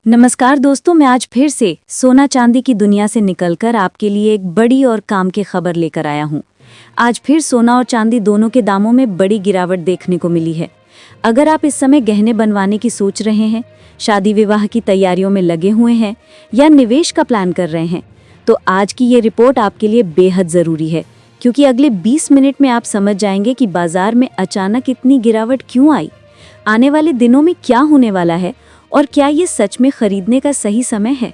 नमस्कार दोस्तों, मैं आज फिर से सोना चांदी की दुनिया से निकलकर आपके लिए एक बड़ी और काम की खबर लेकर आया हूँ। आज फिर सोना और चांदी दोनों के दामों में बड़ी गिरावट देखने को मिली है। अगर आप इस समय गहने बनवाने की सोच रहे हैं, शादी विवाह की तैयारियों में लगे हुए हैं या निवेश का प्लान कर रहे हैं, तो आज की ये रिपोर्ट आपके लिए बेहद ज़रूरी है, क्योंकि अगले 20 मिनट में आप समझ जाएंगे कि बाजार में अचानक इतनी गिरावट क्यों आई, आने वाले दिनों में क्या होने वाला है और क्या ये सच में खरीदने का सही समय है।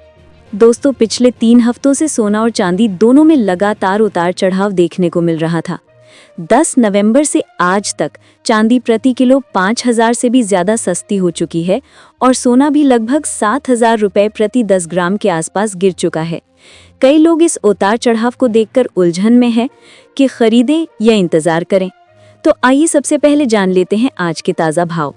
दोस्तों, पिछले 3 हफ्तों से सोना और चांदी दोनों में लगातार उतार चढ़ाव देखने को मिल रहा था। 10 नवंबर से आज तक चांदी प्रति किलो 5,000 से भी ज्यादा सस्ती हो चुकी है और सोना भी लगभग 7,000 रुपए प्रति 10 ग्राम के आसपास गिर चुका है। कई लोग इस उतार चढ़ाव को देखकर उलझन में हैं कि खरीदें या इंतजार करें। तो आइए सबसे पहले जान लेते हैं आज के ताज़ा भाव।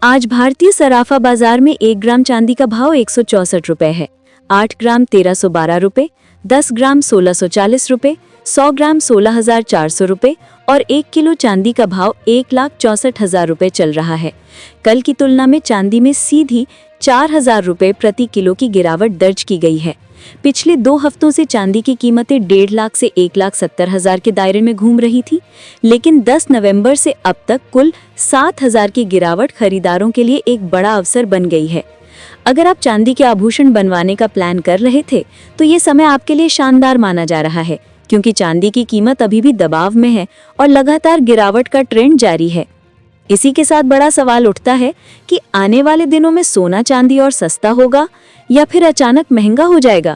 आज भारतीय सराफा बाजार में 1 ग्राम चांदी का भाव 164 रुपए है, 8 ग्राम 1312 रुपए, 10 ग्राम 1640 रुपए, 100 ग्राम 16,400 रुपए और 1 किलो चांदी का भाव 1,64,000 रुपए चल रहा है। कल की तुलना में चांदी में सीधी 4,000 रुपए प्रति किलो की गिरावट दर्ज की गई है। पिछले 2 हफ्तों से चांदी की कीमतें 1.5 लाख से 1,70,000 के दायरे में घूम रही थी, लेकिन 10 नवंबर से अब तक कुल 7,000 की गिरावट खरीदारों के लिए एक बड़ा अवसर बन गई है। अगर आप चांदी के आभूषण बनवाने का प्लान कर रहे थे, तो ये समय आपके लिए शानदार माना जा रहा है, क्योंकि चांदी की कीमत अभी भी दबाव में है और लगातार गिरावट का ट्रेंड जारी है। इसी के साथ बड़ा सवाल उठता है कि आने वाले दिनों में सोना चांदी और सस्ता होगा या फिर अचानक महंगा हो जाएगा।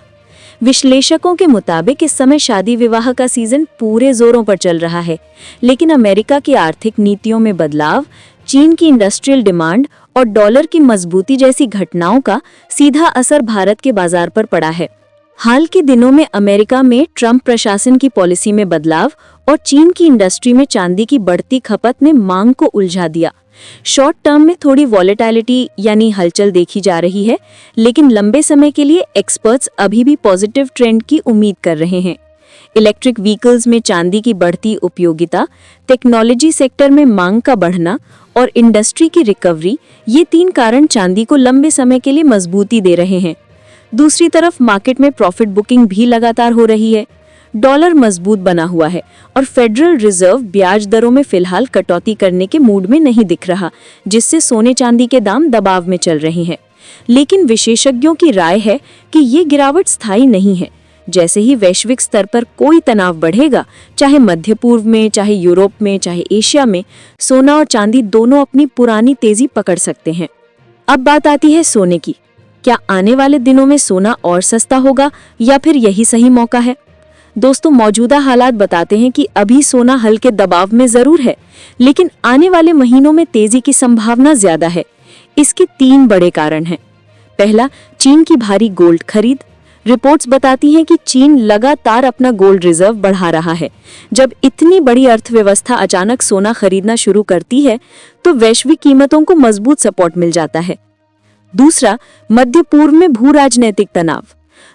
विश्लेषकों के मुताबिक इस समय शादी विवाह का सीजन पूरे जोरों पर चल रहा है, लेकिन अमेरिका की आर्थिक नीतियों में बदलाव, चीन की इंडस्ट्रियल डिमांड और डॉलर की मजबूती जैसी घटनाओं का सीधा असर भारत के बाजार पर पड़ा है। हाल के दिनों में अमेरिका में ट्रंप प्रशासन की पॉलिसी में बदलाव और चीन की इंडस्ट्री में चांदी की बढ़ती खपत ने मांग को उलझा दिया। शॉर्ट टर्म में थोड़ी वॉलेटिलिटी यानी हलचल देखी जा रही है, लेकिन लंबे समय के लिए एक्सपर्ट्स अभी भी पॉजिटिव ट्रेंड की उम्मीद कर रहे हैं। इलेक्ट्रिक व्हीकल्स में चांदी की बढ़ती उपयोगिता, टेक्नोलॉजी सेक्टर में मांग का बढ़ना और इंडस्ट्री की रिकवरी, ये 3 कारण चांदी को लंबे समय के लिए मजबूती दे रहे हैं। दूसरी तरफ मार्केट में प्रॉफिट बुकिंग भी लगातार हो रही है। डॉलर मजबूत बना हुआ है और फेडरल रिजर्व ब्याज दरों में फिलहाल कटौती करने के मूड में नहीं दिख रहा, जिससे सोने चांदी के दाम दबाव में चल रहे हैं। लेकिन विशेषज्ञों की राय है कि ये गिरावट स्थायी नहीं है। जैसे ही वैश्विक स्तर पर कोई तनाव बढ़ेगा, चाहे मध्य पूर्व में, चाहे यूरोप में, चाहे एशिया में, सोना और चांदी दोनों अपनी पुरानी तेजी पकड़ सकते हैं। अब बात आती है सोने की। क्या आने वाले दिनों में सोना और सस्ता होगा या फिर यही सही मौका है? दोस्तों, मौजूदा हालात बताते हैं कि अभी सोना हल्के दबाव में जरूर है, लेकिन आने वाले महीनों में तेजी की संभावना ज्यादा है। इसके 3 बड़े कारण हैं। पहला, चीन की भारी गोल्ड खरीद। रिपोर्ट्स बताती हैं कि चीन लगातार अपना गोल्ड रिजर्व बढ़ा रहा है। जब इतनी बड़ी अर्थव्यवस्था अचानक सोना खरीदना शुरू करती है, तो वैश्विक कीमतों को मजबूत सपोर्ट मिल जाता है। दूसरा, मध्य पूर्व में भू राजनीतिक तनाव।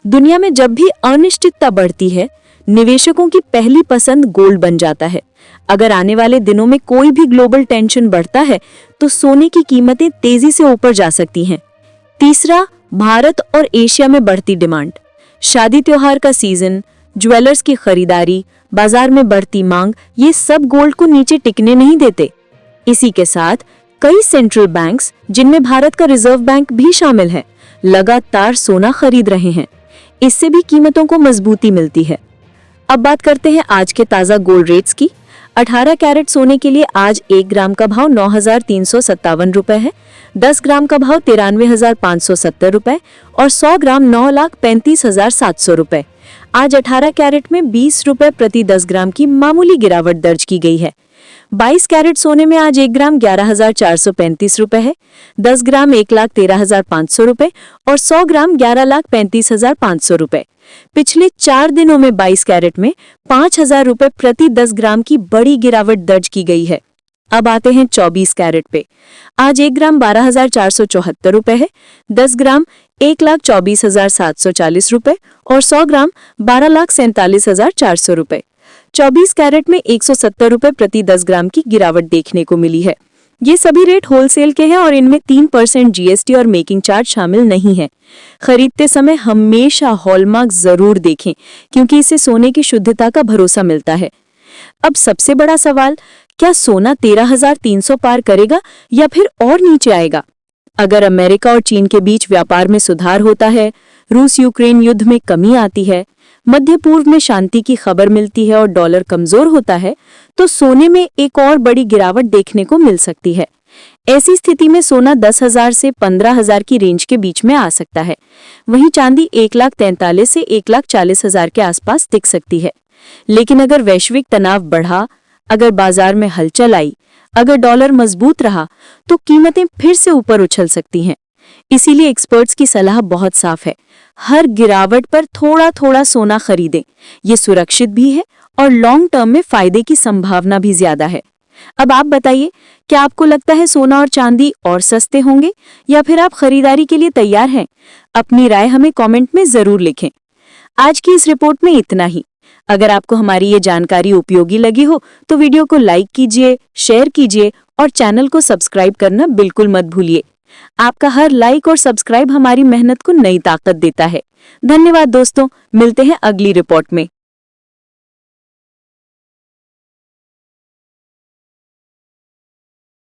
दुनिया में जब भी अनिश्चितता बढ़ती है, निवेशकों की पहली पसंद गोल्ड बन जाता है। अगर आने वाले दिनों में कोई भी ग्लोबल टेंशन बढ़ता है, तो सोने की कीमतें तेजी से ऊपर जा सकती हैं। तीसरा, भारत और एशिया में बढ़ती डिमांड। शादी त्योहार का सीजन, ज्वेलर्स की खरीदारी, बाजार में बढ़ती मांग, ये सब गोल्ड को नीचे टिकने नहीं देते। इसी के साथ कई सेंट्रल बैंक्स, जिनमें भारत का रिजर्व बैंक भी शामिल है, लगातार सोना खरीद रहे हैं। इससे भी कीमतों को मजबूती मिलती है। अब बात करते हैं आज के ताज़ा गोल्ड रेट्स की। 18 कैरेट सोने के लिए आज 1 ग्राम का भाव 9,357 रुपए है, 10 ग्राम का भाव 93,570 रुपए और 100 ग्राम 9,35,700 रुपए। आज 18 कैरेट में 20 रुपए प्रति 10 ग्राम की मामूली गिरावट दर्ज की गई है। 22 कैरेट सोने में आज 1 ग्राम 11,435 रुपए है, 10 ग्राम 1,13,500 रुपए और 100 ग्राम 11,35,500 रुपए। पिछले 4 दिनों में 22 कैरेट में 5,000 रुपए प्रति 10 ग्राम की बड़ी गिरावट दर्ज की गई है। अब आते हैं 24 कैरेट पे। आज 1 ग्राम 12,474 रुपए है, 10 ग्राम 1,24,740 रुपए और 100 ग्राम 12,47,400 रुपए। 24 कैरेट में 170 रुपए प्रति 10 ग्राम की गिरावट देखने को मिली है। ये सभी रेट होलसेल के हैं और इनमें 3% जीएसटी और मेकिंग चार्ज शामिल नहीं है। खरीदते समय हमेशा हॉलमार्क जरूर देखें, क्योंकि इससे सोने की शुद्धता का भरोसा मिलता है। अब सबसे बड़ा सवाल, क्या सोना 13,300 पार करेगा या फिर और नीचे आएगा? अगर अमेरिका और चीन के बीच व्यापार में सुधार होता है, रूस यूक्रेन युद्ध में कमी आती है, मध्य पूर्व में शांति की खबर मिलती है और डॉलर कमजोर होता है, तो सोने में एक और बड़ी गिरावट देखने को मिल सकती है। ऐसी स्थिति में सोना 10,000 से 15,000 की रेंज के बीच में आ सकता है। वहीं चांदी 1,43,000 से 1,40,000 के आसपास दिख सकती है। लेकिन अगर वैश्विक तनाव बढ़ा, अगर बाजार में हलचल आई, अगर डॉलर मजबूत रहा, तो कीमतें फिर से ऊपर उछल सकती हैं। इसीलिए एक्सपर्ट्स की सलाह बहुत साफ है, हर गिरावट पर थोड़ा थोड़ा सोना खरीदें। ये सुरक्षित भी है और लॉन्ग टर्म में फायदे की संभावना भी ज्यादा है। अब आप बताइए, क्या आपको लगता है सोना और चांदी और सस्ते होंगे या फिर आप खरीदारी के लिए तैयार हैं? अपनी राय हमें कमेंट में जरूर लिखें। आज की इस रिपोर्ट में इतना ही। अगर आपको हमारी ये जानकारी उपयोगी लगी हो तो वीडियो को लाइक कीजिए, शेयर कीजिए और चैनल को सब्सक्राइब करना बिल्कुल मत भूलिए। आपका हर लाइक और सब्सक्राइब हमारी मेहनत को नई ताकत देता है। धन्यवाद दोस्तों, मिलते हैं अगली रिपोर्ट में।